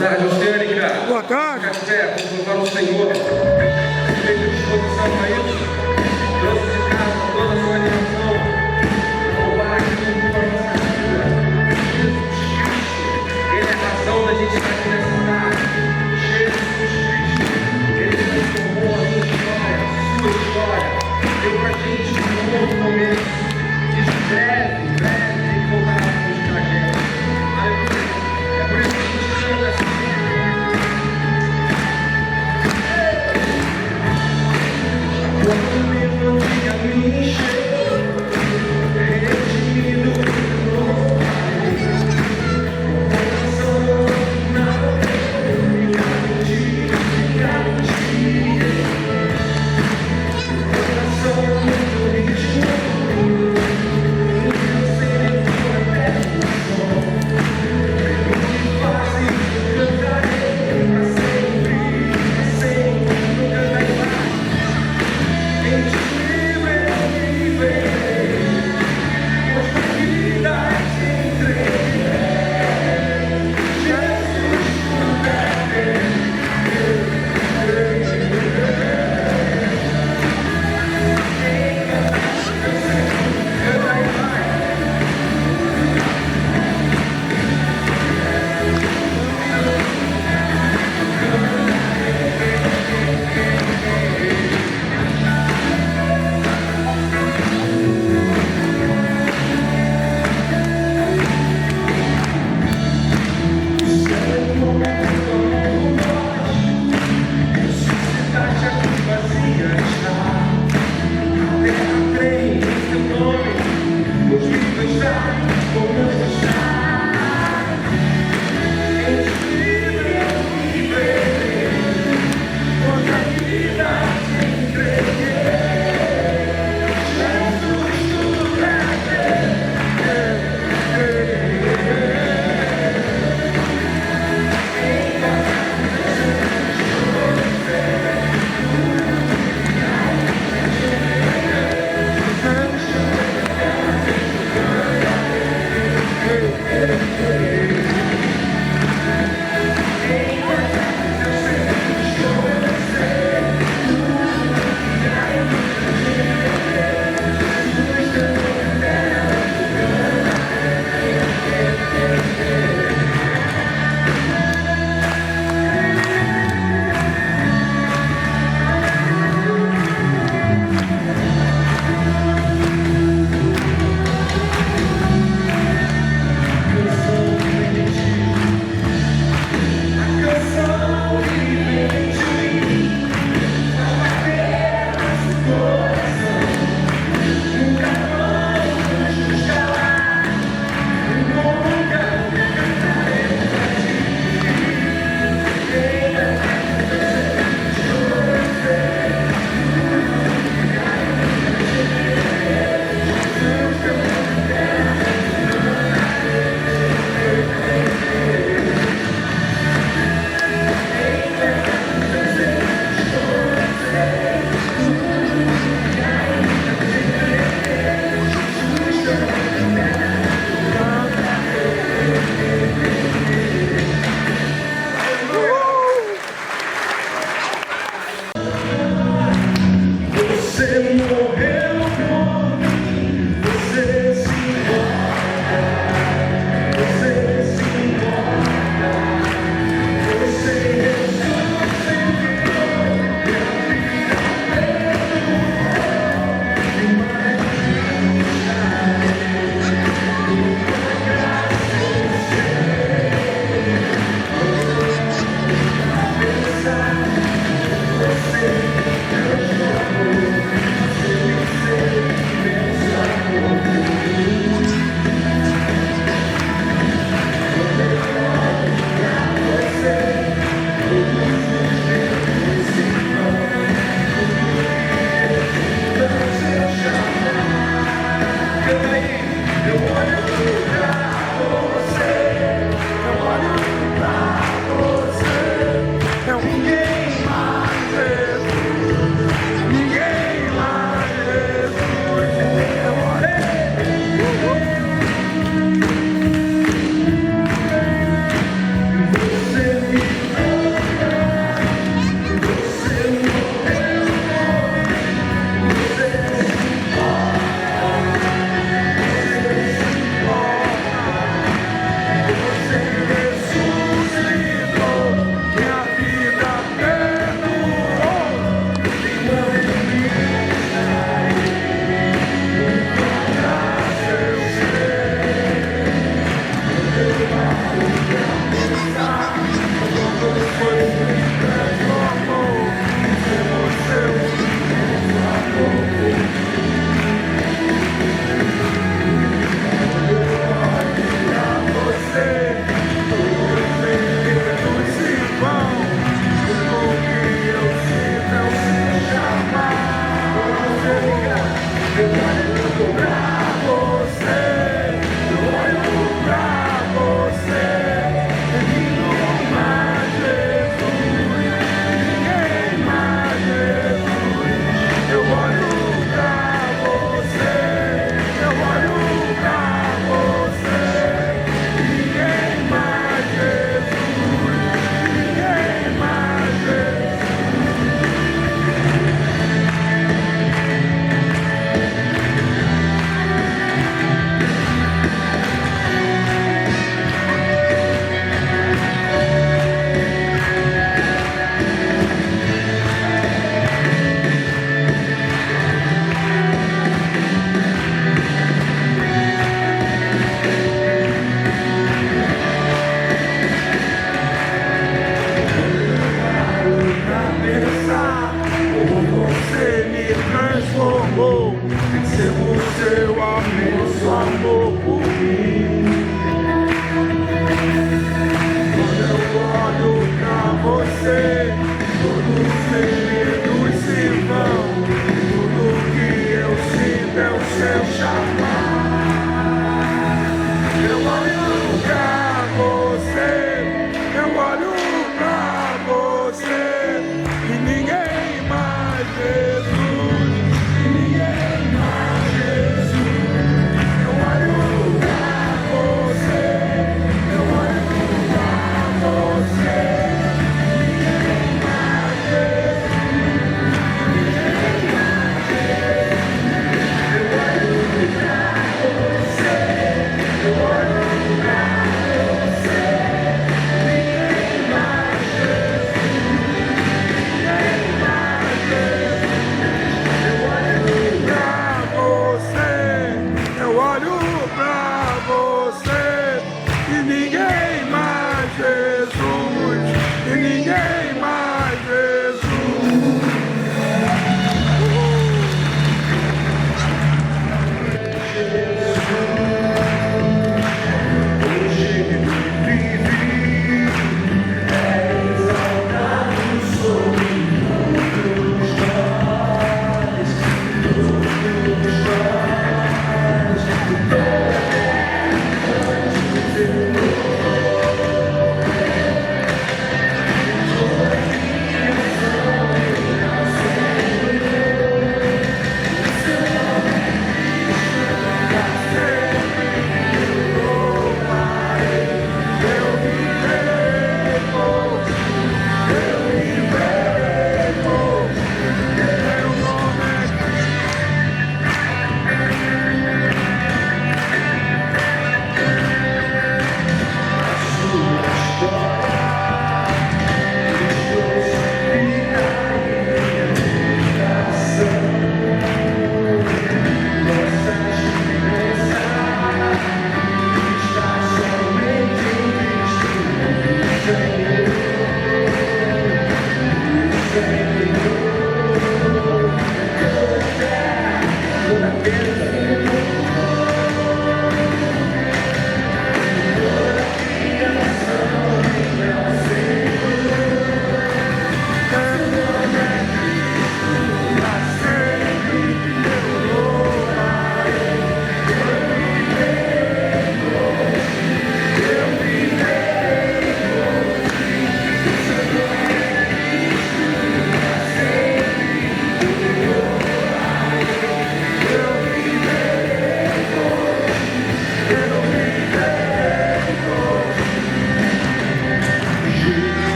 tarde, Oceânica. Boa tarde. Fica de pé, vamos louvar o Senhor. Feito disposição para isso. Trouxe de casa toda a sua animação. Louvar aqui no nossa vida. Ele é a razão da gente estar aqui nessa tarde. Jesus Cristo. Ele transformou a minha história, a sua história. Deu pra gente um novo momento. De breve, voltará com os tragédias. Aleluia. É por isso que a gente canta assim. Quando eu diga me encher, redimido no coração não fica em ti, coração muito ritmo, eu sei tua eterna som, eu me faz cantarei pra sempre, nunca vai mais. Em ti eu viverei, pois na vida te entreguei. Jesus, tu és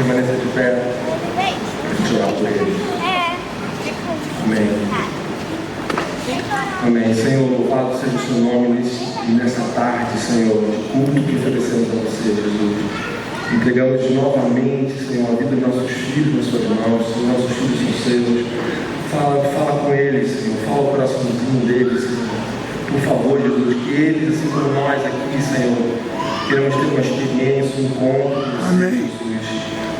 permaneça de pé. Deixa eu orar por ele. Amém. Amém. Senhor, louvado seja o seu nome nessa tarde, Senhor, de culto que oferecemos a você, Jesus. Entregamos novamente, Senhor, a vida dos nossos filhos nas suas mãos. Senhor, nossos filhos são seus. Fala com eles, Senhor. Fala o coraçãozinho deles, Senhor. Por favor, Jesus, que eles, assim como nós aqui, Senhor, queremos ter uma experiência, um encontro com você, Jesus.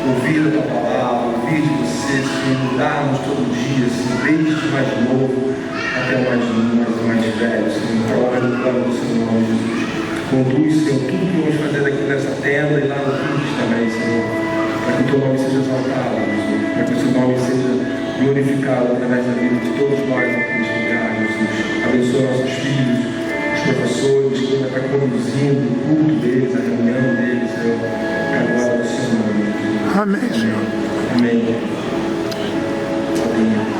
Ouvir a tua palavra, ouvir de você, Senhor, mudarmos todo dia, Senhor, desde o mais novo até o mais velho, Senhor. Coloca no plano do seu nome, Jesus. Conduz, Senhor, tudo que vamos fazer aqui nessa tenda e lá no Cristo também, Senhor. Para que o teu nome seja exaltado, Jesus. Para que o seu nome seja glorificado através da vida de todos nós aqui neste lugar, Jesus. Abençoa nossos filhos, os professores, quem vai estar conduzindo o culto deles, a reunião deles, Senhor. Agora do seu nome, Jesus. Amém, Senhor. Amém. Amém.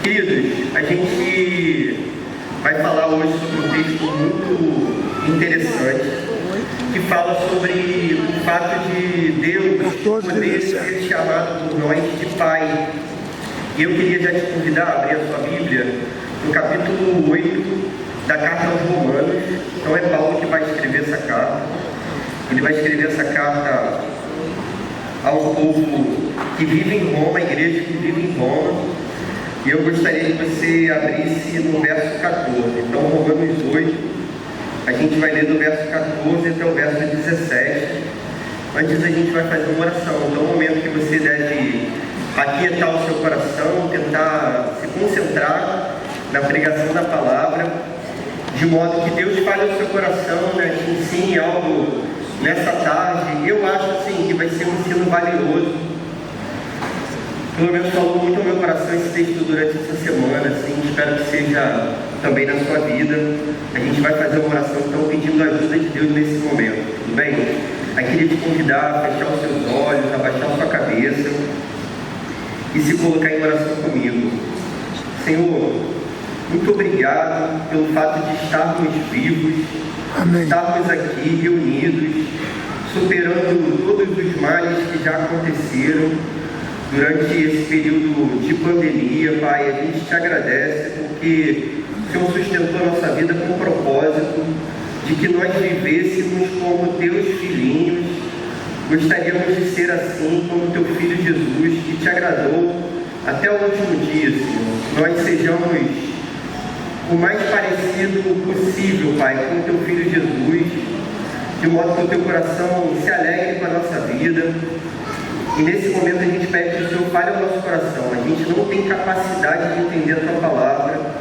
Queridos, a gente vai falar hoje sobre um texto muito interessante que fala sobre o fato de Deus poder ser chamado por nós de Pai. E eu queria já te convidar a abrir a sua Bíblia no capítulo 8 da carta aos Romanos. Então é Paulo que vai escrever essa carta. Ele vai escrever essa carta ao povo que vive em Roma, a igreja que vive em Roma. E eu gostaria que você abrisse no verso 14. Então, Romanos 8, a gente vai ler do verso 14 até o verso 17. Antes a gente vai fazer uma oração. Então, é um momento que você deve aquietar o seu coração, tentar se concentrar na pregação da palavra, de modo que Deus fale ao seu coração, né, te ensine algo nessa tarde. Eu acho assim que vai ser um ensino valioso. Pelo menos falou muito ao meu coração esse texto durante essa semana, assim, espero que seja também na sua vida. A gente vai fazer uma oração, então, pedindo a ajuda de Deus nesse momento, tudo bem? Aí queria te convidar a fechar os seus olhos, abaixar a sua cabeça e se colocar em oração comigo. Senhor, muito obrigado pelo fato de estarmos vivos, amém, estarmos aqui reunidos, superando todos os males que já aconteceram durante esse período de pandemia. Pai, a gente te agradece porque o Senhor sustentou a nossa vida com o propósito de que nós vivêssemos como teus filhinhos. Gostaríamos de ser assim como teu filho Jesus, que te agradou até o último dia, Senhor. Nós sejamos o mais parecido possível, Pai, com o teu filho Jesus, de modo que o teu coração se alegre com a nossa vida. E nesse momento a gente pede que o Senhor fale ao nosso coração. A gente não tem capacidade de entender a tua palavra.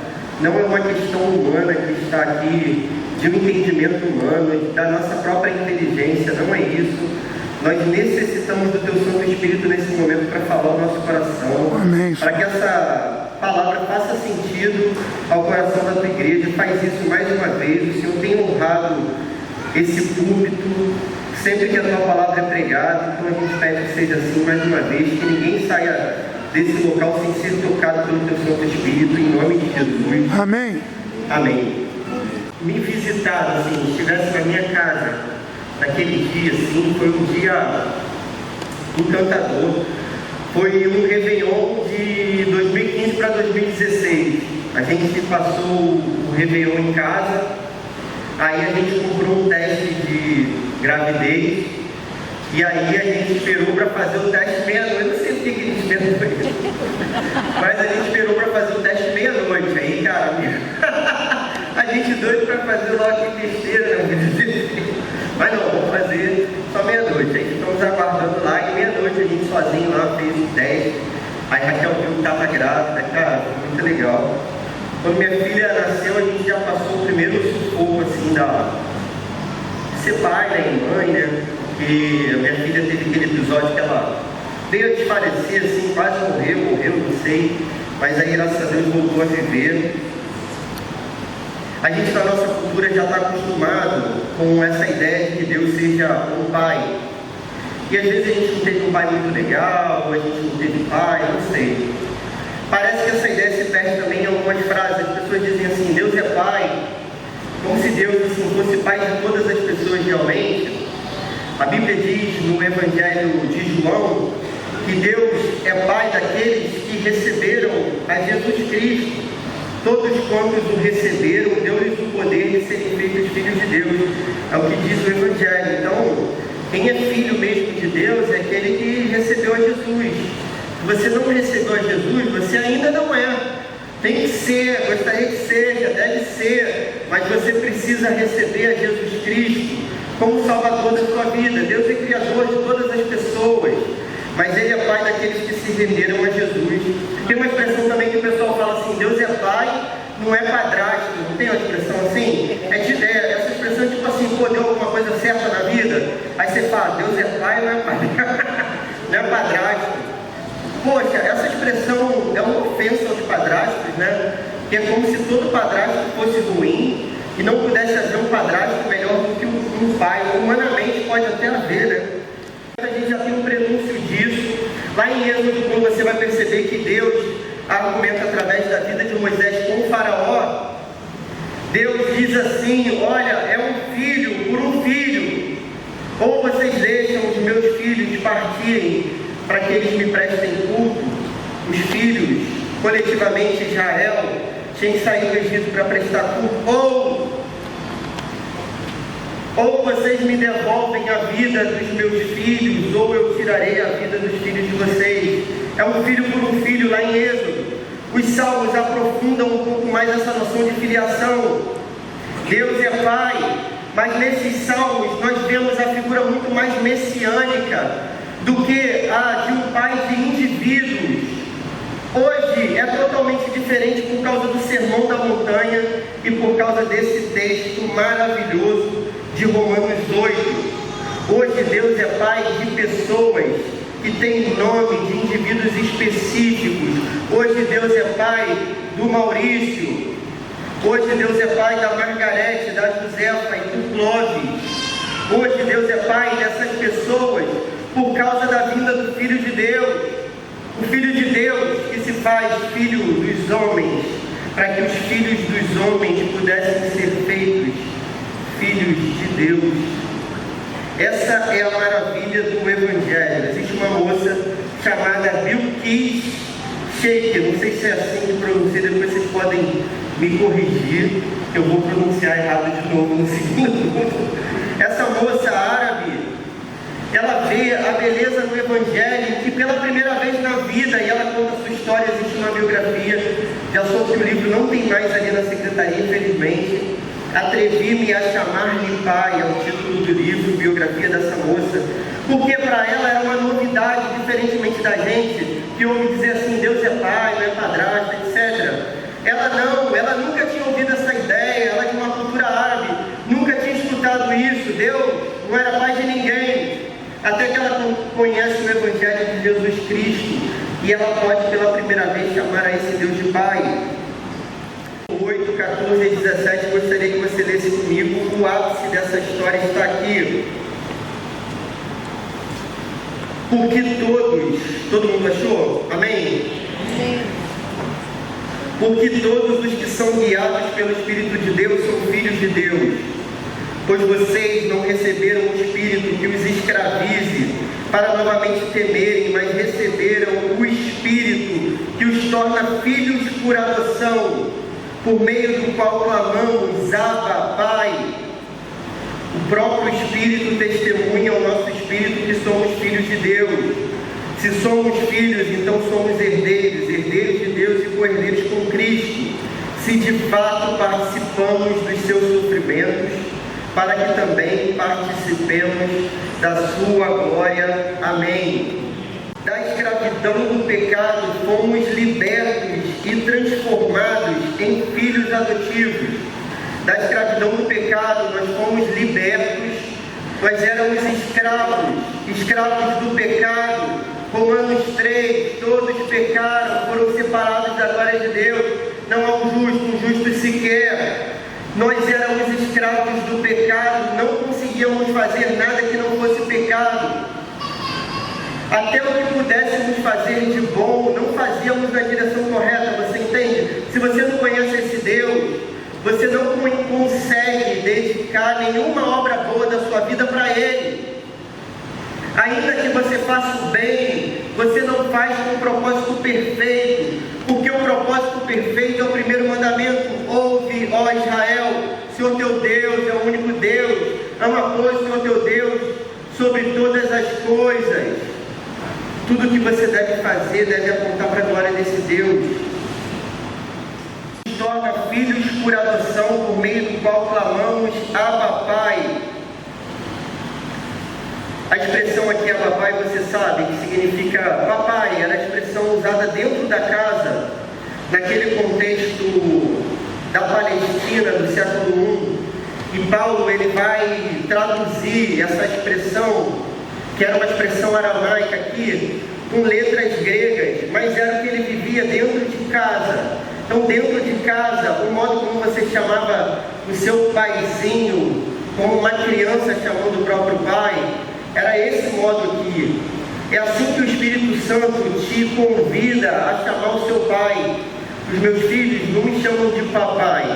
Não é uma questão humana que está aqui, de um entendimento humano, da nossa própria inteligência. Não é isso. Nós necessitamos do teu Santo Espírito nesse momento para falar ao nosso coração. Amém. Para que essa palavra faça sentido ao coração da tua igreja. Faz isso mais uma vez. O Senhor tem honrado esse púlpito sempre que a tua palavra é pregada. Então a gente pede que seja assim mais uma vez, que ninguém saia desse local sem ser tocado pelo teu Santo Espírito, em nome de Jesus. Amém. Amém. Me visitaram, assim, estivesse na minha casa naquele dia, assim, foi um dia encantador. Foi um Réveillon de 2015 para 2016. A gente passou o Réveillon em casa. Aí a gente comprou um teste de gravidez, e aí a gente esperou para fazer o teste meia-noite. Eu não sei o que a gente esperou, mas a gente esperou para fazer o teste meia-noite. Aí, cara, a gente doido para fazer logo que besteira, né? Mas não, vamos fazer só meia-noite. Aí estamos aguardando lá, e meia-noite a gente sozinho lá fez o teste. Aí Raquel viu que estava grávida, cara, foi muito legal. Quando minha filha nasceu, a gente já passou o primeiro sufoco, assim, de ser pai, né, e mãe, né? Porque a minha filha teve aquele episódio que ela veio a desfalecer, assim, quase morreu, não sei. Mas aí, graças a Deus, voltou a viver. A gente, na nossa cultura, já está acostumado com essa ideia de que Deus seja um pai. E às vezes a gente não teve um pai muito legal, ou a gente não teve pai, não sei. Parece que essa ideia se perde também em algumas frases. As pessoas dizem assim, Deus é pai, como se Deus assim, fosse pai de todas as pessoas realmente. A Bíblia diz no Evangelho de João que Deus é pai daqueles que receberam a Jesus Cristo. Todos quantos o receberam, deu-lhes o poder de serem feitos filhos de Deus. É o que diz o Evangelho. Então, quem é filho mesmo de Deus é aquele que recebeu a Jesus. Se você não recebeu a Jesus, você ainda não é. Tem que ser, gostaria que seja, deve ser, mas você precisa receber a Jesus Cristo como Salvador da sua vida. Deus é Criador de todas as pessoas, mas Ele é Pai daqueles que se renderam a Jesus. Tem uma expressão também que o pessoal fala assim, Deus é Pai, não é padrasto. Não tem uma expressão assim? É de ideia, essa expressão é tipo assim, pô, deu alguma coisa certa na vida? Aí você fala, Deus é Pai, não é padrasto. Não é padrasto. Poxa, essa expressão é uma ofensa aos padrastos, né? Que é como se todo padrasto fosse ruim e não pudesse haver um padrasto melhor do que um pai. Humanamente pode até haver, né? A gente já tem um prenúncio disso. Lá em Êxodo, quando você vai perceber que Deus argumenta através da vida de Moisés com o faraó, Deus diz assim: olha, é um filho por um filho, ou vocês deixam os meus filhos partirem para que eles me prestem culto. Os filhos, coletivamente Israel, tinham que sair do Egito para prestar culto, ou vocês me devolvem a vida dos meus filhos, ou eu tirarei a vida dos filhos de vocês. É um filho por um filho lá em Êxodo. Os salmos aprofundam um pouco mais essa noção de filiação. Deus é Pai, mas nesses salmos nós vemos a figura muito mais messiânica do que a de um pai de indivíduos. Hoje é totalmente diferente por causa do Sermão da Montanha e por causa desse texto maravilhoso de Romanos 8. Hoje Deus é Pai de pessoas que têm nome, de indivíduos específicos. Hoje Deus é Pai do Maurício. Hoje Deus é Pai da Margarete, da Josefa e do Clóvis. Hoje Deus é Pai dessas pessoas por causa da vinda do Filho de Deus. O Filho de Deus que se faz filho dos homens, para que os filhos dos homens pudessem ser feitos filhos de Deus. Essa é a maravilha do Evangelho. Existe uma moça chamada Bilquis Shaker, não sei se é assim que pronuncia, depois vocês podem me corrigir, eu vou pronunciar errado de novo no segundo. Essa moça árabe, ela vê a beleza do Evangelho, que pela primeira vez na vida, e ela conta a sua história, existe uma biografia, já soube que o livro não tem mais ali na secretaria, infelizmente. Atrevi-me a chamar-lhe pai, é o título do livro, biografia dessa moça, porque para ela era uma novidade, diferentemente da gente, que ouve dizer assim, Deus é pai, não é padrasto, etc. Ela nunca tinha ouvido essa ideia, ela é de uma cultura árabe, nunca tinha escutado isso, Deus não era pai de ninguém, até que ela conhece o Evangelho de Jesus Cristo, e ela pode pela primeira vez chamar a esse Deus de pai. 8, 14 e 17, gostaria que você lesse comigo. O ápice dessa história está aqui. Porque todo mundo achou? Amém? Sim. Porque todos os que são guiados pelo Espírito de Deus são filhos de Deus. Pois vocês não receberam o Espírito que os escravize para novamente temerem, mas receberam o Espírito que os torna filhos por adoção, por meio do qual clamamos, Abba, Pai. O próprio Espírito testemunha ao nosso Espírito que somos filhos de Deus. Se somos filhos, então somos herdeiros, herdeiros de Deus e co-herdeiros com Cristo, se de fato participamos dos seus sofrimentos, para que também participemos da sua glória. Amém. Da escravidão do pecado fomos libertos e transformados em filhos adotivos. Da escravidão do pecado nós fomos libertos, nós éramos escravos do pecado. Romanos 3, todos pecaram, foram separados da glória de Deus, não há um justo sequer. Nós éramos escravos do pecado, não conseguíamos fazer nada que não fosse pecado. Até o que pudéssemos fazer de bom, não fazíamos na direção correta, você entende? Se você não conhece esse Deus, você não consegue dedicar nenhuma obra boa da sua vida para Ele. Ainda que você faça o bem, você não faz com o propósito perfeito, porque o propósito perfeito é o primeiro mandamento. Ouve, ó Israel, Senhor teu Deus é o único Deus, ama, pois, Senhor teu Deus sobre todas as coisas. Tudo que você deve fazer deve apontar para a glória desse Deus. Nos torna filhos por adoção, por meio do qual clamamos, Abba, Pai. A expressão aqui, Abba, Pai, você sabe que significa papai, era a expressão usada dentro da casa, naquele contexto da Palestina do século I. E Paulo, ele vai traduzir essa expressão, que era uma expressão aramaica aqui, com letras gregas, mas era o que ele vivia dentro de casa. Então, dentro de casa, o modo como você chamava o seu paizinho, como uma criança chamando o próprio pai, era esse modo aqui. É assim que o Espírito Santo te convida a chamar o seu pai. Os meus filhos não me chamam de papai,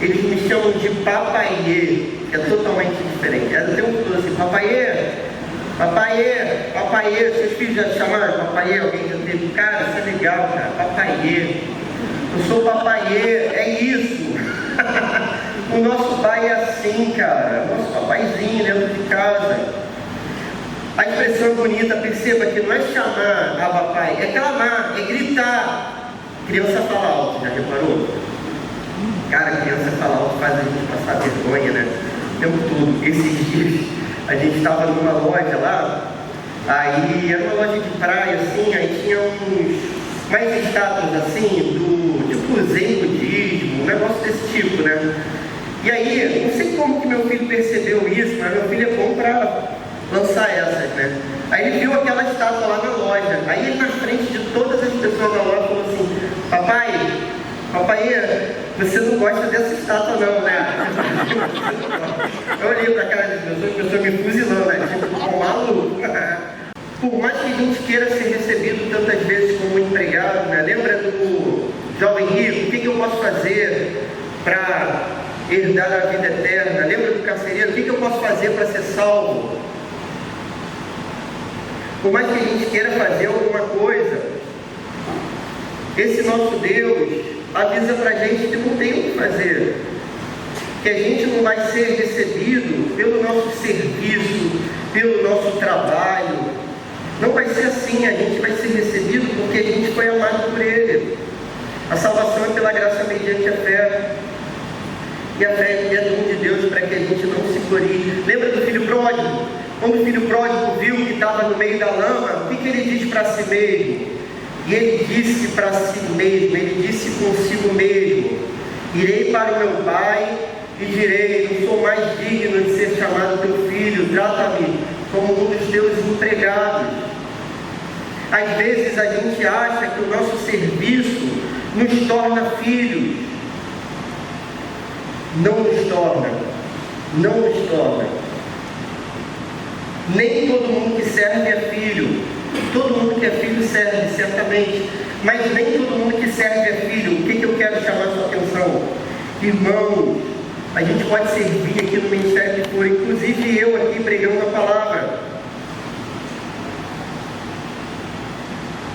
eles me chamam de papaiê, que é totalmente diferente. É até um tudo assim, papaiê, papaiê, papaiê. Seus filhos já te chamaram papaiê? Alguém já teve? Cara, isso é legal, cara, papaiê. Eu sou papaiê, é isso. O nosso pai é assim, cara, nosso papaizinho dentro de casa. A expressão bonita, perceba que não é chamar a papai, é clamar, é gritar. Criança fala alto, já reparou? Cara, criança fala alto faz a gente passar vergonha, né? O tempo todo. Esses dias a gente estava numa loja lá, aí era uma loja de praia, assim, aí tinha uns mais estátuas assim, do tipo zen budismo, um negócio desse tipo, né? E aí, não sei como que meu filho percebeu isso, mas meu filho é bom para lançar essas, né? Aí ele viu aquela estátua lá na loja. Aí ele, na frente de todas as pessoas da loja, falou assim: papai, você não gosta dessa estátua não, né? Eu olhei pra cara das pessoas, as pessoas me fuzilando, né? Tipo, maluco. Por mais que a gente queira ser recebido tantas vezes como empregado, né? Lembra do jovem rico? O que eu posso fazer para herdar a vida eterna? Lembra do carcereiro? O que eu posso fazer para ser salvo? Por mais que a gente queira fazer alguma coisa, esse nosso Deus avisa pra gente que não tem o que fazer, que a gente não vai ser recebido pelo nosso serviço, pelo nosso trabalho. Não vai ser assim, a gente vai ser recebido porque a gente foi amado por Ele. A salvação é pela graça mediante a fé. E a fé é dom de Deus para que a gente não se glorie. Lembra do filho pródigo? Quando o filho pródigo viu que estava no meio da lama, o que ele diz para si mesmo? E ele disse para si mesmo, ele disse consigo mesmo: irei para o meu pai e direi, não sou mais digno de ser chamado teu filho, trata-me como um dos teus empregados. Às vezes a gente acha que o nosso serviço nos torna filhos. Não nos torna, não nos torna. Nem todo mundo que serve é filho. Todo mundo que é filho serve, certamente. Mas nem todo mundo que serve é filho. O que eu quero chamar a sua atenção? Irmãos, a gente pode servir aqui no ministério que for, inclusive eu aqui pregando a palavra.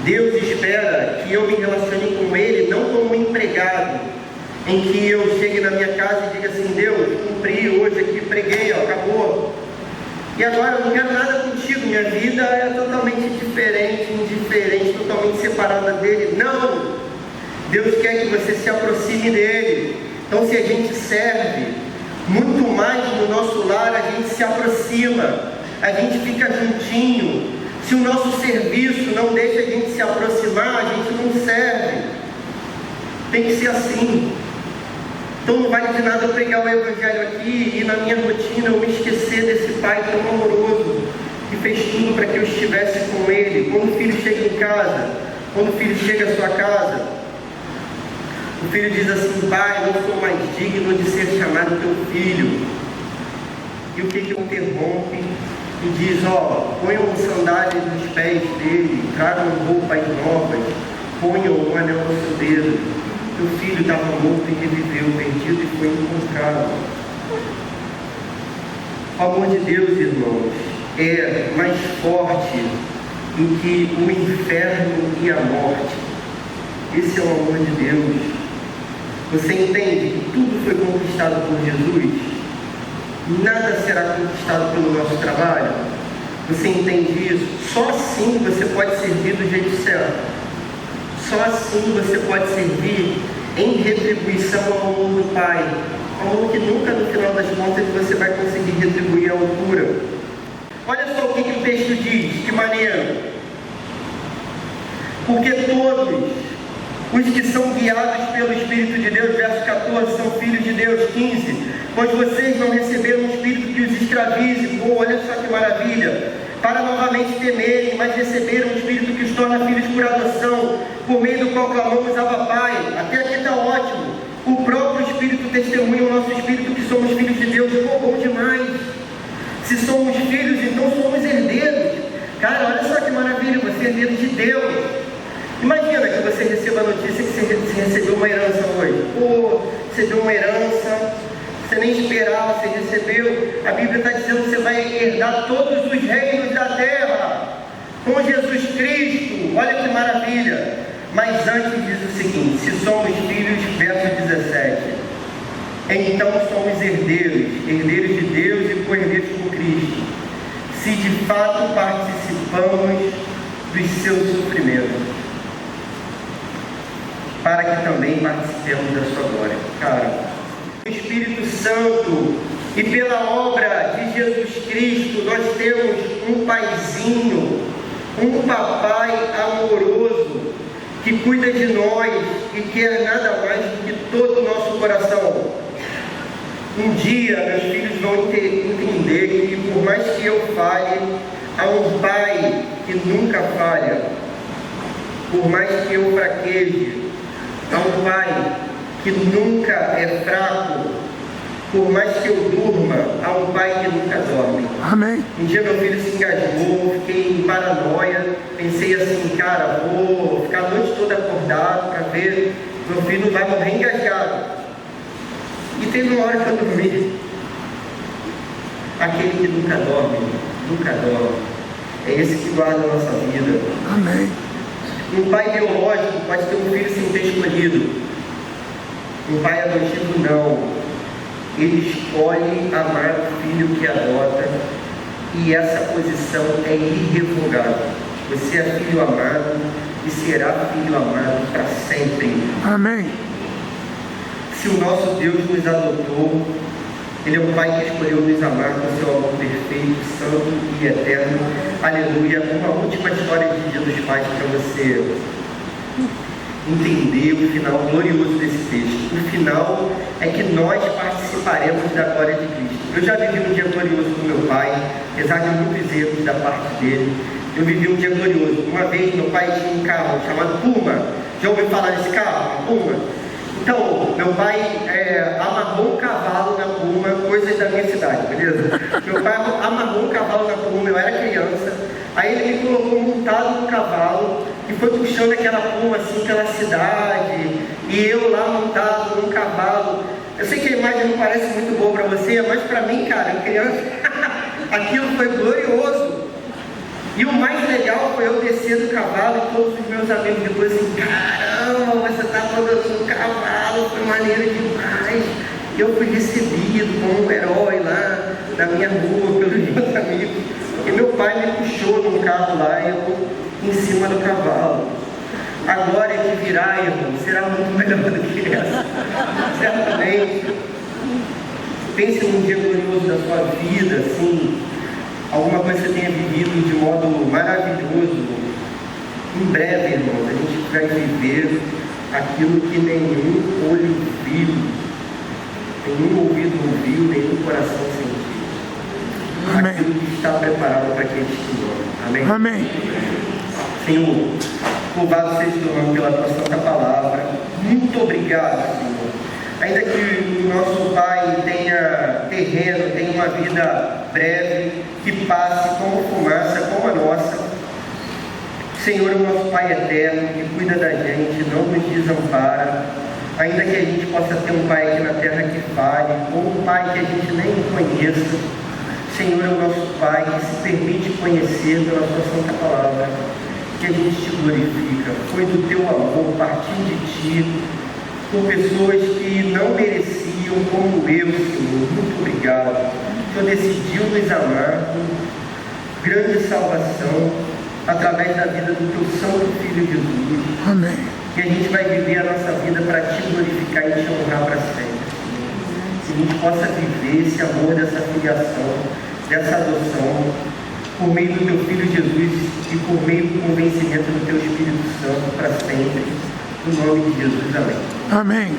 Deus espera que eu me relacione com Ele, não como um empregado, em que eu chegue na minha casa e diga assim: Deus, cumpri hoje aqui, preguei, ó, acabou. E agora eu não quero nada contigo, minha vida é totalmente diferente, indiferente, totalmente separada dele. Não! Deus quer que você se aproxime dele. Então, se a gente serve, muito mais no nosso lar, a gente se aproxima, a gente fica juntinho. Se o nosso serviço não deixa a gente se aproximar, a gente não serve. Tem que ser assim. Então não vale de nada eu pregar o Evangelho aqui e na minha rotina eu me esquecer desse Pai tão amoroso que fez tudo para que eu estivesse com Ele. Quando o filho chega em casa, quando o filho chega à sua casa, o filho diz assim: pai, não sou mais digno de ser chamado teu filho. E o que interrompe? E diz: ó, ponham sandálias nos pés dele, tragam roupas novas, ponham um anel no seu dedo. O filho estava morto e reviveu, perdido e foi encontrado. O amor de Deus, irmãos, é mais forte do que o inferno e a morte. Esse é o amor de Deus. Você entende que tudo foi conquistado por Jesus? Nada será conquistado pelo nosso trabalho? Você entende isso? Só assim você pode servir do jeito certo. Só assim você pode servir em retribuição ao amor do Pai. Amor que nunca, no final das contas, você vai conseguir retribuir à altura. Olha só o que o texto diz, que maneiro. Porque todos os que são guiados pelo Espírito de Deus, verso 14, são filhos de Deus. 15, pois vocês não receberam um Espírito que os escravize. Olha só que maravilha. Para novamente temerem, mas receberam um Espírito que os torna filhos por adoção, por meio do qual clamamos Abba Pai. Até aqui está ótimo. O próprio Espírito testemunha o nosso Espírito que somos filhos de Deus. Pô, bom demais. Se somos filhos, então somos herdeiros. Cara, olha só que maravilha. herdeiro de Deus. Imagina que você receba a notícia que você recebeu uma herança hoje. Pô, você deu uma herança, você nem esperava, você recebeu. A Bíblia está dizendo que você vai herdar todos os reinos da terra com Jesus Cristo. Olha que maravilha. Mas antes diz o seguinte: se somos filhos, verso 17, então somos herdeiros, herdeiros de Deus e co-herdeiros com Cristo, se de fato participamos dos seus sofrimentos, para que também participemos da sua glória. Cara, o Espírito Santo e pela obra de Jesus Cristo, nós temos um paizinho, um papai amoroso, que cuida de nós e quer nada mais do que todo o nosso coração. Um dia meus filhos vão entender que por mais que eu falhe, há um pai que nunca falha. Por mais que eu fraqueje, há um pai que nunca é fraco. Por mais que eu durma, há um pai que nunca dorme. Amém. Um dia meu filho se engasgou, fiquei em paranoia, pensei assim, cara, vou ficar a noite toda acordado para ver, meu filho não vai morrer engasgado. E teve uma hora que eu dormi. Aquele que nunca dorme, nunca dorme. É esse que guarda a nossa vida. Amém. Um pai biológico pode ter um filho sem ter escolhido. Um pai adotivo não. Ele escolhe amar o filho que adota, e essa posição é irrevogável. Você é filho amado e será filho amado para sempre. Amém. Se o nosso Deus nos adotou, Ele é um Pai que escolheu nos amar com seu amor perfeito, santo e eterno. Aleluia. Uma última história que Jesus faz para você entender o final glorioso desse texto. O final é que nós participaremos da glória de Cristo. Eu já vivi um dia glorioso com meu pai, apesar de muitos erros da parte dele. Eu vivi um dia glorioso. Uma vez meu pai tinha um carro chamado Puma. Já ouviu falar desse carro? Puma? Então, meu pai amarrou um cavalo na Puma, coisas da minha cidade, beleza? Meu pai amarrou um cavalo na Puma, eu era criança. Aí ele me colocou montado no cavalo e foi puxando aquela Puma assim pela cidade. E eu lá montado num cavalo. Eu sei que a imagem não parece muito boa para você, mas para mim, cara, criança, aquilo foi glorioso. E o mais legal foi eu descer do cavalo e todos os meus amigos depois assim, caramba, você está balançando o cavalo, foi maneiro demais. E eu fui recebido como um herói lá na minha rua pelos meus amigos. E meu pai me puxou num carro lá e eu em cima do cavalo. A glória que virá, irmão, será muito melhor do que essa. Certamente. Pense num dia glorioso da sua vida, assim, alguma coisa que você tenha vivido de modo maravilhoso. Em breve, irmãos, a gente vai viver aquilo que nenhum olho viu, nenhum ouvido ouviu, nenhum coração sentiu. Amém. Aquilo que está preparado para aqueles que amam. Amém? Amém. Senhor, louvado seja o teu nome pela tua santa palavra. Muito obrigado, Senhor. Ainda que o nosso Pai tenha terreno, tenha uma vida breve, que passe como fumaça, como a nossa, Senhor, o nosso Pai eterno, que cuida da gente, não nos desampara, ainda que a gente possa ter um Pai aqui na terra que fale, ou um Pai que a gente nem conheça, Senhor, é o nosso Pai que se permite conhecer pela tua santa palavra, que a gente te glorifica. Foi do teu amor, partiu de ti, por pessoas que não mereciam, como eu, Senhor. Muito obrigado. O Senhor decidiu nos amar com grande salvação através da vida do teu santo Filho Jesus. Amém. Que a gente vai viver a nossa vida para te glorificar e te honrar para sempre. Que a gente possa viver esse amor dessa filiação, dessa adoção, por meio do teu Filho Jesus e por meio do convencimento do teu Espírito Santo para sempre. No nome de Jesus, amém. Amém.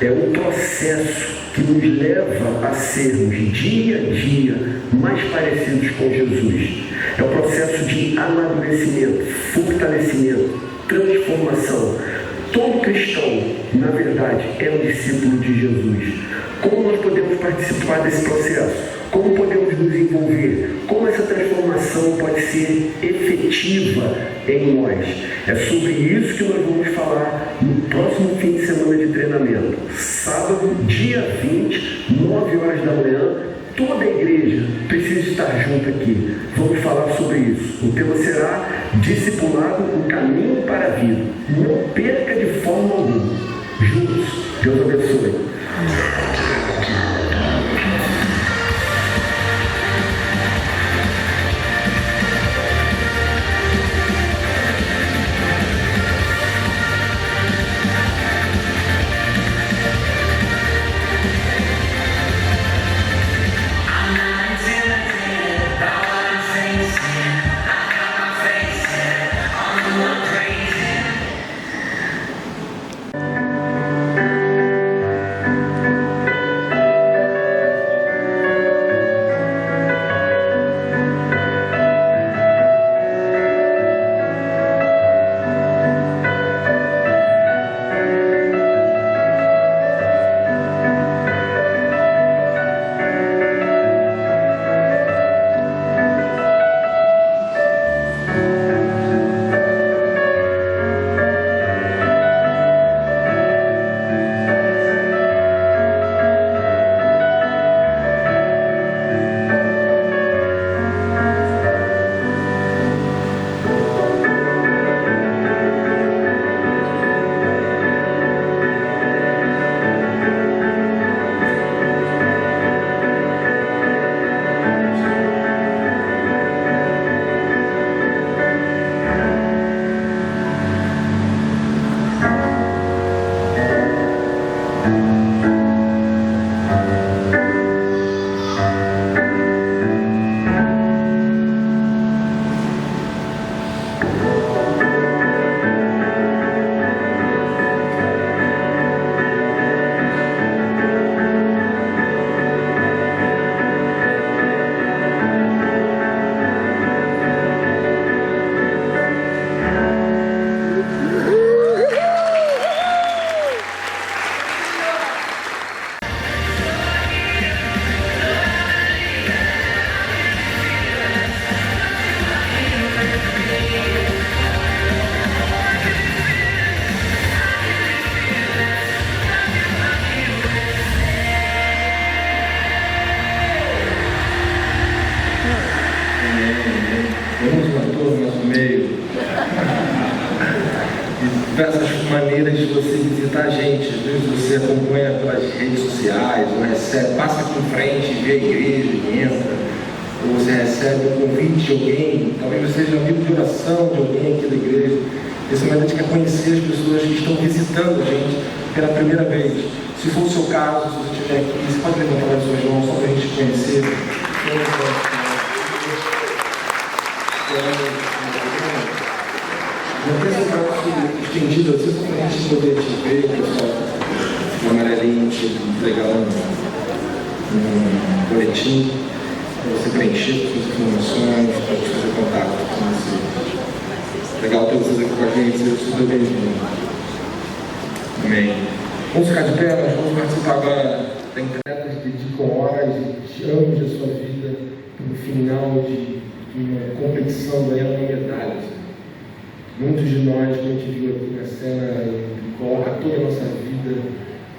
é um processo que nos leva a sermos dia a dia mais parecidos com Jesus. É o processo de amadurecimento, fortalecimento, transformação. Todo cristão, na verdade, é um discípulo de Jesus. Como nós podemos participar desse processo? Como podemos nos envolver? Como essa transformação pode ser efetiva em nós? É sobre isso que nós vamos falar no próximo fim de semana de treinamento. Sábado, dia 20, 9 horas da manhã. Toda a igreja precisa estar junto aqui. Vamos falar sobre isso. O tema será Discipulado, o caminho para a vida. Não perca de forma alguma. Juntos. Deus abençoe. Temos um ator no nosso meio. E diversas maneiras de você visitar a gente. Às vezes você acompanha pelas redes sociais, ou recebe, passa aqui em frente, vê a igreja e entra. Ou você recebe um convite de alguém, talvez você seja amigo de oração de alguém aqui da igreja. Esse momento a gente quer conhecer as pessoas que estão visitando a gente pela primeira vez. Se for o seu caso, se você estiver aqui, você pode levantar as suas mãos só para a gente conhecer. Já tem esse braço estendido assim, para a gente poder te ver, pessoal, um amarelinho, te entregar um boletim para você preencher com suas informações, para a gente fazer contato com você. Legal ter vocês aqui com a gente, seja super bem-vindo. Amém. Vamos ficar de pé, nós vamos participar agora da entrega que dedicam horas de anos da sua vida no final de uma competição ganhando uma medalha. Muitos de nós, como a gente viu aqui na cena, coloca toda a nossa vida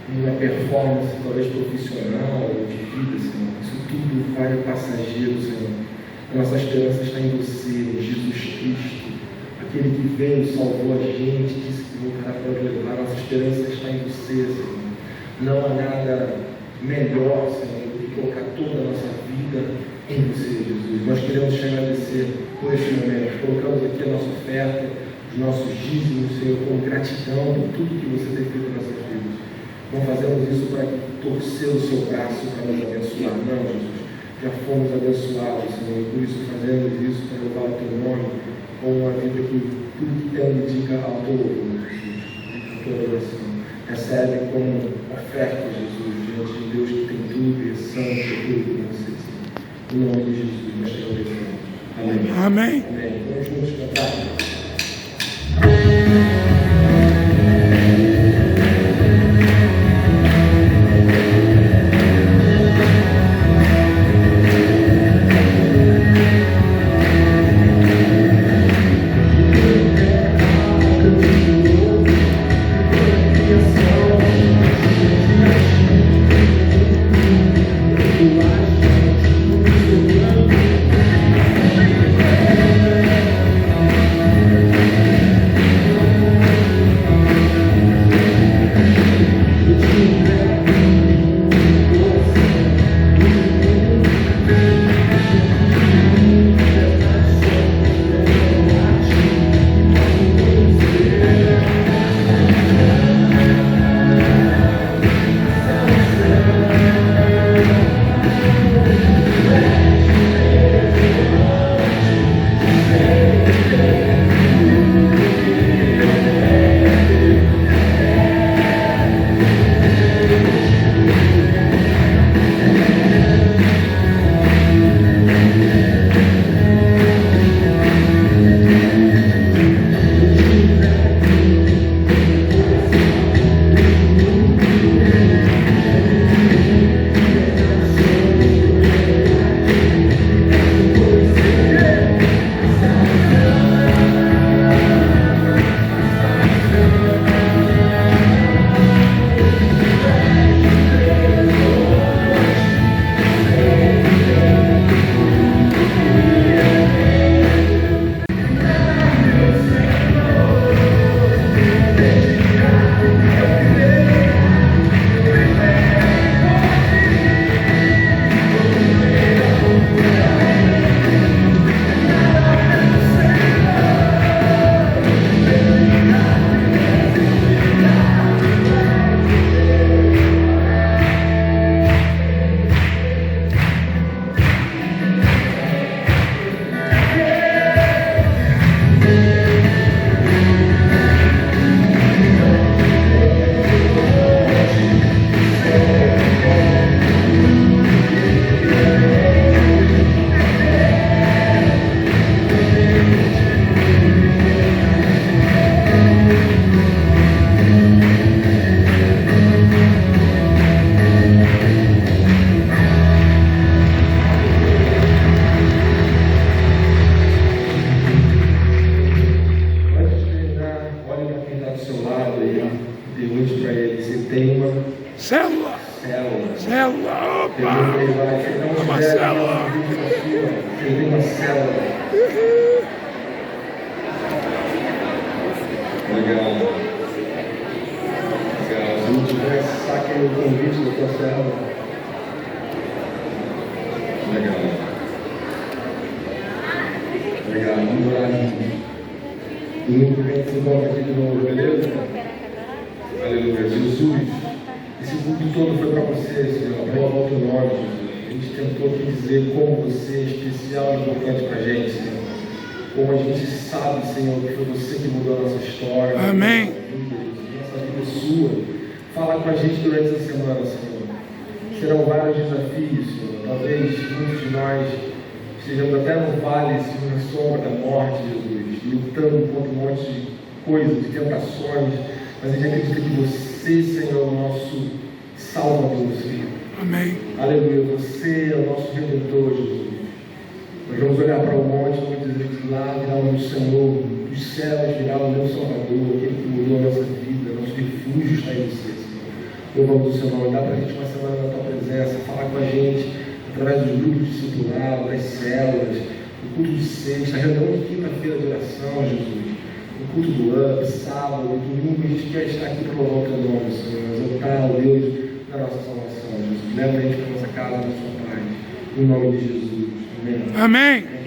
em uma performance, talvez profissional ou de vida, Senhor. Isso tudo vai passageiro, Senhor. A nossa esperança está em você, em Jesus Cristo, aquele que veio, salvou a gente, disse que voltará para nos levar. A nossa esperança está em você, Senhor. Não há nada melhor, Senhor, do que colocar toda a nossa vida em você, Jesus. Nós queremos te agradecer por este momento. Colocamos aqui a nossa oferta, os nossos dízimos, Senhor, com gratidão por tudo que você tem feito em nossas vidas. Não fazemos isso para torcer o seu braço para nos abençoar, não, Jesus. Já fomos abençoados, Senhor, e por isso fazemos isso para louvar o teu nome, com uma vida que tudo que ela indica ao teu louvor, Jesus, a tua oração. Recebe como oferta, Jesus, diante de Deus que tem tudo e é santo e tudo que você tem. Em nome de Jesus, nós te agradecemos. Amém. Amém. Amém. Vamos juntos cantar. Célula. Célula. Opa. Uma célula. Tem uma célula. Legal. Legal. Se não tivesse, saque aí o convite da tua célula. Legal. Legal. Vamos orar juntos. Domingo vem se encontra aqui de novo, beleza? Aleluia. Jesus, esse culto todo foi para você, Senhor. Aplauda o teu nome, Jesus. A gente tentou aqui dizer como você é especial e importante para a gente, Senhor. Como a gente sabe, Senhor, que foi você que mudou a nossa história. Amém. Nossa vida é sua. Fala com a gente durante essa semana, Senhor. Serão vários desafios, Senhor. Talvez muitos de nós estejamos até no vale, Senhor, na sombra da morte, Jesus, lutando contra um monte de coisas, de tentações. Mas a gente acredita que você, Senhor, é o nosso Salvador, Senhor. Amém. Aleluia. Você é o nosso Redentor, Jesus. Nós vamos olhar para o monte e vamos dizer que lá virá o meu Senhor, dos céus virá o meu Salvador, aquele que mudou a nossa vida, nosso refúgio está em você, Senhor. Louvamos o seu nome. Dá para a gente uma semana na tua presença, falar com a gente através dos grupos discipulares, das células, do culto de sexta, a reunião de quinta-feira de oração, Jesus. O culto do UP, sábado, domingo, a gente quer estar aqui para louvar o teu nome, Senhor, exaltar o Deus da nossa salvação, Jesus. Leva a gente para a nossa casa, na sua paz. Em nome de Jesus. Amém. Amém.